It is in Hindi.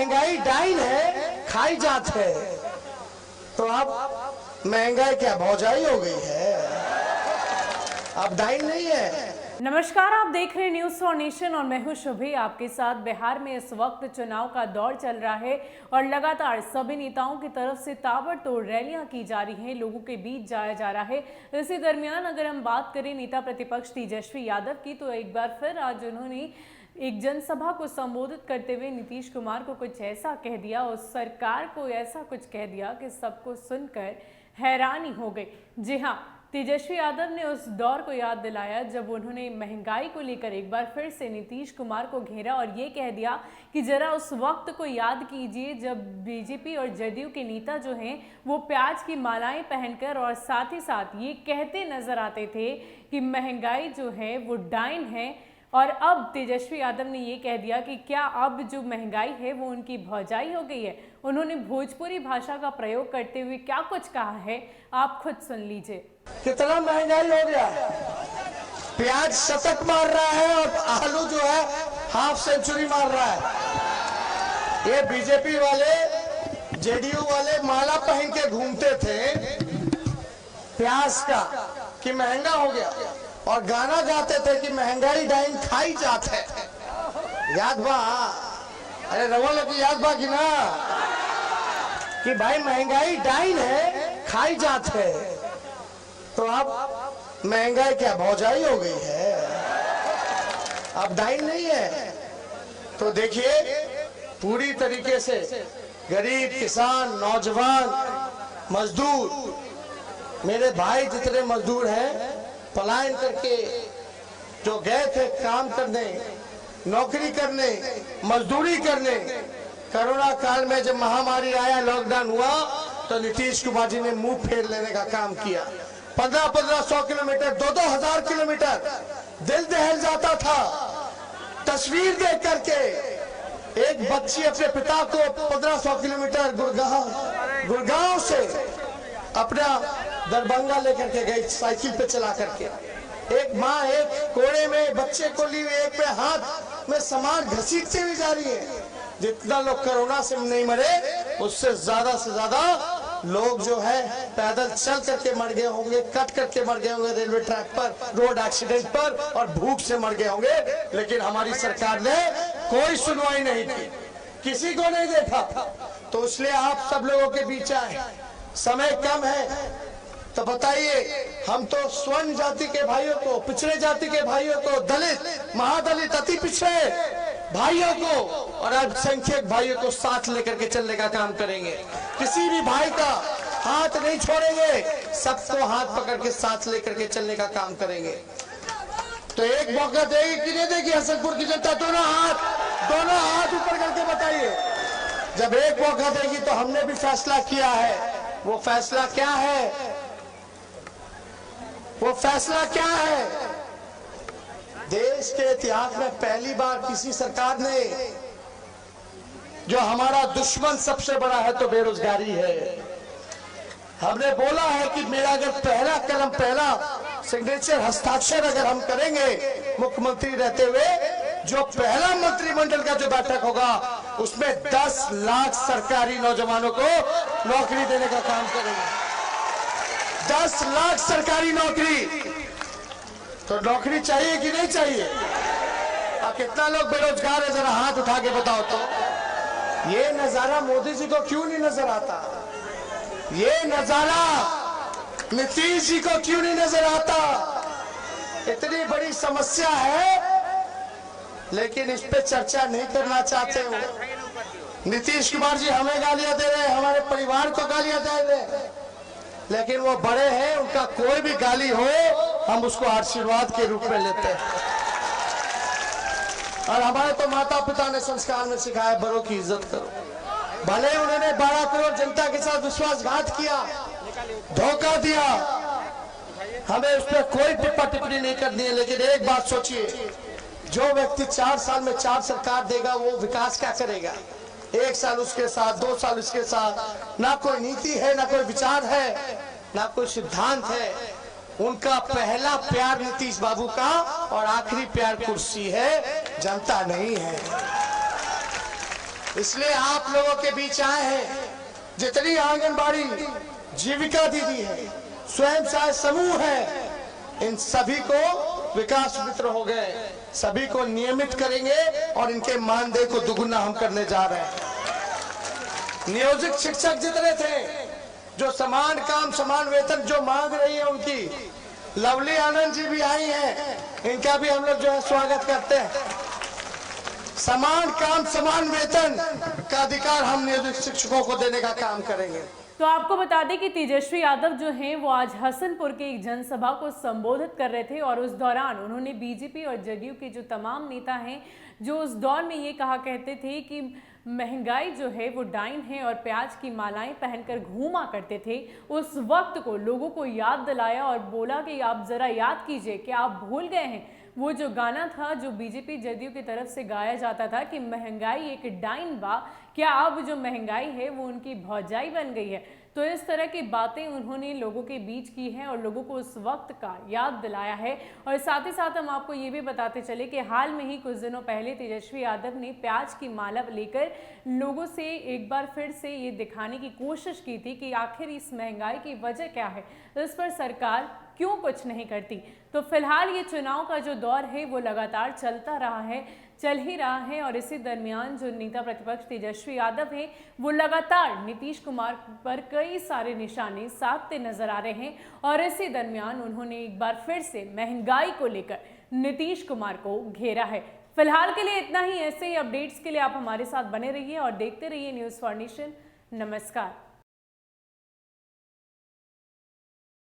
महंगाई डाइन है, खाई जात है। तो अब महंगाई क्या भौजाई हो गई है, अब डाइन नहीं है। नमस्कार, आप देख रहे हैं न्यूज़ फॉर नेशन और मैं हूं शुभी आपके साथ। बिहार में इस वक्त चुनाव का दौर चल रहा है और लगातार सभी नेताओं की तरफ से ताबड़तोड़ रैलियां की जा रही हैं, लोगों के बीच जाया जा रहा है। इसी दरमियान अगर हम बात करें नेता प्रतिपक्ष तेजस्वी यादव की, तो एक बार फिर आज उन्होंने एक जनसभा को संबोधित करते हुए नीतीश कुमार को कुछ ऐसा कह दिया और सरकार को ऐसा कुछ कह दिया कि सबको सुनकर हैरानी हो गई। जी हाँ, तेजस्वी यादव ने उस दौर को याद दिलाया जब उन्होंने महंगाई को लेकर एक बार फिर से नीतीश कुमार को घेरा और ये कह दिया कि जरा उस वक्त को याद कीजिए जब बीजेपी और जदयू के नेता जो हैं वो प्याज की मालाएं पहनकर और साथ ही साथ ये कहते नजर आते थे कि महंगाई जो है वो डाइन है। और अब तेजस्वी यादव ने ये कह दिया कि क्या अब जो महंगाई है वो उनकी भौजाई हो गई है। उन्होंने भोजपुरी भाषा का प्रयोग करते हुए क्या कुछ कहा है, आप खुद सुन लीजिए। कितना महंगाई हो गया, प्याज शतक मार रहा है और आलू जो है हाफ सेंचुरी मार रहा है। ये बीजेपी वाले जेडीयू वाले माला पहन के घूमते थे प्याज का कि महंगा हो गया और गाना गाते थे कि महंगाई डाइन खाई जात है। याद बा? अरे रवल की याद बा कि ना कि भाई महंगाई डाइन है, खाई जात है। तो अब महंगाई क्या भौजाई हो गई है, अब डाइन नहीं है। तो देखिए पूरी तरीके से गरीब, किसान, नौजवान, मजदूर, मेरे भाई जितने मजदूर हैं पलायन करके जो गए थे काम करने, नौकरी करने, मजदूरी करने, कोरोना काल में जब महामारी आया, लॉकडाउन हुआ, तो नीतीश कुमार जी ने मुंह फेर लेने का काम किया। 1500 किलोमीटर, 2000 किलोमीटर दिल दहल जाता था तस्वीर देख करके। एक बच्ची अपने पिता को 1500 किलोमीटर गुड़गांव से अपना दरभंगा लेकर के गई साइकिल पे चला करके। एक माँ एक कोड़े में बच्चे को ली हुई, एक पे हाथ में सामान घसीटते हुए जा रही है। जितना लोग कोरोना से नहीं मरे उससे ज्यादा से ज्यादा लोग जो है पैदल चल करके मर गए होंगे, कट करके मर गए होंगे रेलवे ट्रैक पर, रोड एक्सीडेंट पर, और भूख से मर गए होंगे। लेकिन हमारी सरकार ने कोई सुनवाई नहीं की, किसी को नहीं देखा। तो इसलिए आप सब लोगों के बीच आए, समय कम है तो बताइए, हम तो स्वर्ण जाति के भाइयों को, पिछड़े जाति के भाइयों को, दलित, महादलित, अति पिछड़े भाइयों को और अल्पसंख्यक भाइयों को साथ लेकर के चलने का काम करेंगे। किसी भी भाई का हाथ नहीं छोड़ेंगे, सबको हाथ पकड़ के साथ लेकर के चलने का काम करेंगे। तो एक मौका देगी कि नहीं देगी हसनपुर की जनता? दोनों हाथ ऊपर करके बताइए। जब एक मौका देगी तो हमने भी फैसला किया है। वो फैसला क्या है? वो फैसला क्या है? देश के इतिहास में पहली बार किसी सरकार ने, जो हमारा दुश्मन सबसे बड़ा है तो बेरोजगारी है, हमने बोला है कि मेरा अगर पहला कलम, पहला सिग्नेचर, हस्ताक्षर अगर हम करेंगे मुख्यमंत्री रहते हुए, जो पहला मंत्रिमंडल का जो बैठक होगा उसमें 10 लाख सरकारी नौजवानों को नौकरी देने का काम करेंगे। 10 लाख सरकारी नौकरी। तो नौकरी चाहिए कि नहीं चाहिए? अब कितना लोग बेरोजगार है, जरा हाथ उठा के बताओ तो। ये नजारा मोदी जी को क्यों नहीं नजर आता? ये नजारा नीतीश जी को क्यों नहीं नजर आता? इतनी बड़ी समस्या है लेकिन इस पे चर्चा नहीं करना चाहते हो। नीतीश कुमार जी हमें गालियां दे रहे हैं, हमारे परिवार को गालियां दे रहे हैं, लेकिन वो बड़े हैं, उनका कोई भी गाली हो हम उसको आशीर्वाद के रूप में लेते हैं। और हमारे तो माता पिता ने संस्कार में सिखाया बड़ों की इज्जत करो। भले उन्होंने 12 करोड़ जनता के साथ विश्वासघात किया, धोखा दिया, हमें उस पर कोई टिप्पा टिप्पणी नहीं करनी है। लेकिन एक बात सोचिए, जो व्यक्ति 4 साल में 4 सरकार देगा वो विकास क्या करेगा? 1 साल उसके साथ, 2 साल उसके साथ, ना कोई नीति है, ना कोई विचार है, ना कोई सिद्धांत है। उनका पहला प्यार नीतीश बाबू का और आखिरी प्यार कुर्सी है, जनता नहीं है। इसलिए आप लोगों के बीच आए हैं। जितनी आंगनबाड़ी जीविका दीदी है, स्वयं सहायता समूह है, इन सभी को विकास मित्र हो गए, सभी को नियमित करेंगे और इनके मानदेय को दुगुना हम करने जा रहे हैं। नियोजित शिक्षक जितने थे, जो समान काम समान वेतन जो मांग रही है उनकी, लवली आनंद जी भी आई हैं, इनका भी हम लोग जो है स्वागत करते हैं। समान काम समान वेतन का अधिकार हम नियोजित शिक्षकों को देने का काम करेंगे। तो आपको बता दें कि तेजस्वी यादव जो हैं वो आज हसनपुर के एक जनसभा को संबोधित कर रहे थे और उस दौरान उन्होंने बीजेपी और जदयू के जो तमाम नेता हैं जो उस दौर में ये कहा करते थे कि महंगाई जो है वो डाइन है और प्याज की मालाएं पहनकर घूमा करते थे, उस वक्त को लोगों को याद दिलाया और बोला कि आप जरा याद कीजिए कि आप भूल गए हैं वो जो गाना था जो बीजेपी जदयू की तरफ से गाया जाता था कि महंगाई एक डाइन बा, क्या अब जो महंगाई है वो उनकी भौजाई बन गई है। तो इस तरह की बातें उन्होंने लोगों के बीच की हैं और लोगों को उस वक्त का याद दिलाया है। और साथ ही साथ हम आपको ये भी बताते चले कि हाल में ही कुछ दिनों पहले तेजस्वी यादव ने प्याज की माला लेकर लोगों से एक बार फिर से ये दिखाने की कोशिश की थी कि आखिर इस महंगाई की वजह क्या है, इस पर सरकार क्यों कुछ नहीं करती। तो फिलहाल ये चुनाव का जो दौर है वो लगातार चल ही रहा है और इसी दरमियान जो नेता प्रतिपक्ष तेजस्वी यादव हैं वो लगातार नीतीश कुमार पर कई सारे निशाने साधते नजर आ रहे हैं और इसी दरमियान उन्होंने एक बार फिर से महंगाई को लेकर नीतीश कुमार को घेरा है। फिलहाल के लिए इतना ही। ऐसे ही अपडेट्स के लिए आप हमारे साथ बने रहिए और देखते रहिए न्यूज़ फॉर नेशन। नमस्कार।